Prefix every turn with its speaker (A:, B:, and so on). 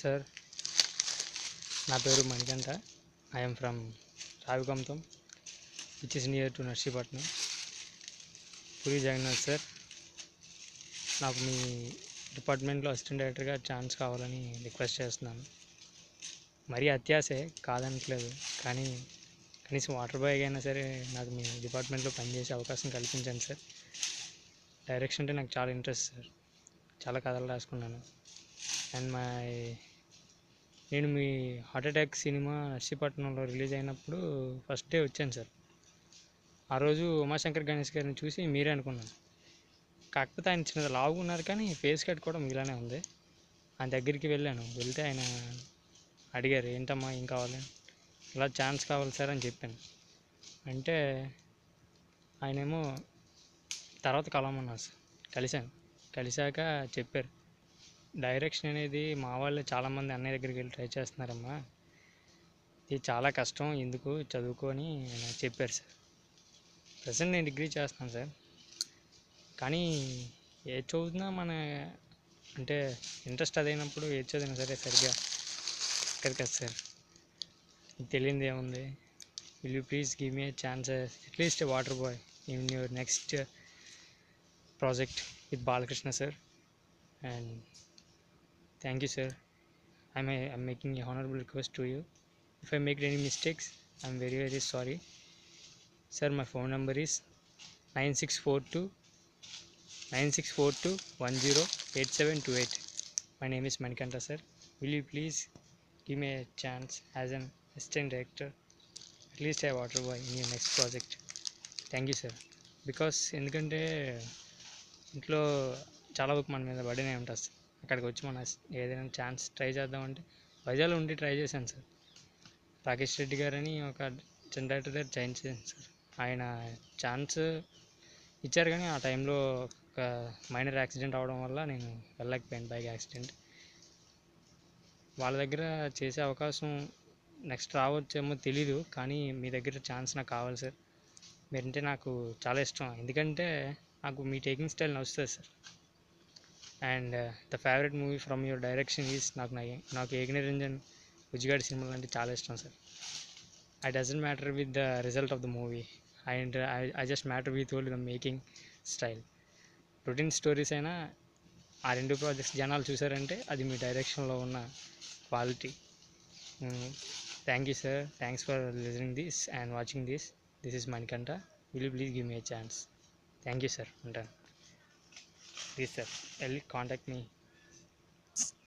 A: Sir, నా పేరు Manikanta. I'm from Ravikantam, which is near to Narsipatnam, Puri Jagannath sir. నాకు మీ డిపార్ట్మెంట్లో అసిస్టెంట్ డైరెక్టర్గా ఛాన్స్ కావాలని రిక్వెస్ట్ చేస్తున్నాను. మరీ అత్యాసే కాదనట్లేదు, కానీ కనీసం వాటర్ బాయ్ అయినా సరే నాకు మీ డిపార్ట్మెంట్లో పనిచేసే అవకాశం కల్పించండి సార్. డైరెక్షన్ అంటే నాకు చాలా ఇంట్రెస్ట్ సార్. చాలా కథలు రాసుకున్నాను. అండ్ నేను మీ హార్ట్ అటాక్ సినిమా నర్సీపట్నంలో రిలీజ్ అయినప్పుడు ఫస్ట్ డే వచ్చాను సార్. ఆ రోజు ఉమాశంకర్ గణేష్ గారిని చూసి మీరే అనుకున్నాను. కాకపోతే ఆయన చిన్నది లావుగా ఉన్నారు, కానీ ఫేస్ కట్ కూడా మీలానే ఉంది. ఆయన దగ్గరికి వెళ్తే ఆయన అడిగారు, ఏంటమ్మా ఏం కావాలి, ఇలా ఛాన్స్ కావాలి సార్ అని చెప్పాను. అంటే ఆయనేమో తర్వాత కలవమన్నారు సార్. కలిశాక చెప్పారు, డైరెక్షన్ అనేది మా వాళ్ళే చాలామంది అన్నయ్య దగ్గరికి వెళ్ళి ట్రై చేస్తున్నారమ్మా, ఇది చాలా కష్టం, ఎందుకు చదువుకొని ఆయన చెప్పారు సార్. ప్రజెంట్ నేను డిగ్రీ చేస్తున్నాను సార్, కానీ ఏది చదువుతున్నా అంటే ఇంట్రెస్ట్ అదైనప్పుడు ఏది చదివినా సరే సరిగ్గా ఎక్కదు కదా సార్. తెలియంది ఏముంది. Will you please give me a chance at least A water boy in your next project with Balakrishna sir, and thank you sir. I'm making a honorable request to you. If I make any mistakes, I'm very sorry sir. My phone number is 9642 108728. My name is Manikanta sir. Will you please give me a chance as an assistant director, at least a water boy in your next project? Thank you sir. Because ఎందుకంటే ఇంట్లో చాలా వరకు మన మీద బర్డెనే ఉంటుంది sir. అక్కడికి వచ్చి మన ఏదైనా ఛాన్స్ ట్రై చేద్దామంటే వైజాగ్లో ఉండి ట్రై చేశాను సార్. రాకేష్ రెడ్డి గారని ఒక చిన్న డైరెక్టర్ దగ్గర జాయిన్ చేశాను సార్. ఆయన ఛాన్స్ ఇచ్చారు, కానీ ఆ టైంలో ఒక మైనర్ యాక్సిడెంట్ అవడం వల్ల నేను వెళ్ళలేకపోయాను, బైక్ యాక్సిడెంట్. వాళ్ళ దగ్గర చేసే అవకాశం నెక్స్ట్ రావచ్చేమో తెలీదు, కానీ మీ దగ్గర ఛాన్స్ నాకు కావాలి సార్. మీరంటే నాకు చాలా ఇష్టం, ఎందుకంటే నాకు మీ టేకింగ్ స్టైల్ నచ్చుతుంది sir. And the favourite movie from your direction is నాకు ఏకనిరంజన్ బుజ్జిగాడి సినిమాలు అంటే చాలా ఇష్టం sir. I doesn't matter with the result of the movie, and I just matter with only the making style. Routine stories అయినా ఆ రెండు projects జనాలు చూసారంటే అది మీ డైరెక్షన్లో ఉన్న quality. Thank you sir. Thanks for listening this and watching this. This is Manikanta. Will you please give me a chance? Thank you sir. ఉంటాను. Please sir, contact me.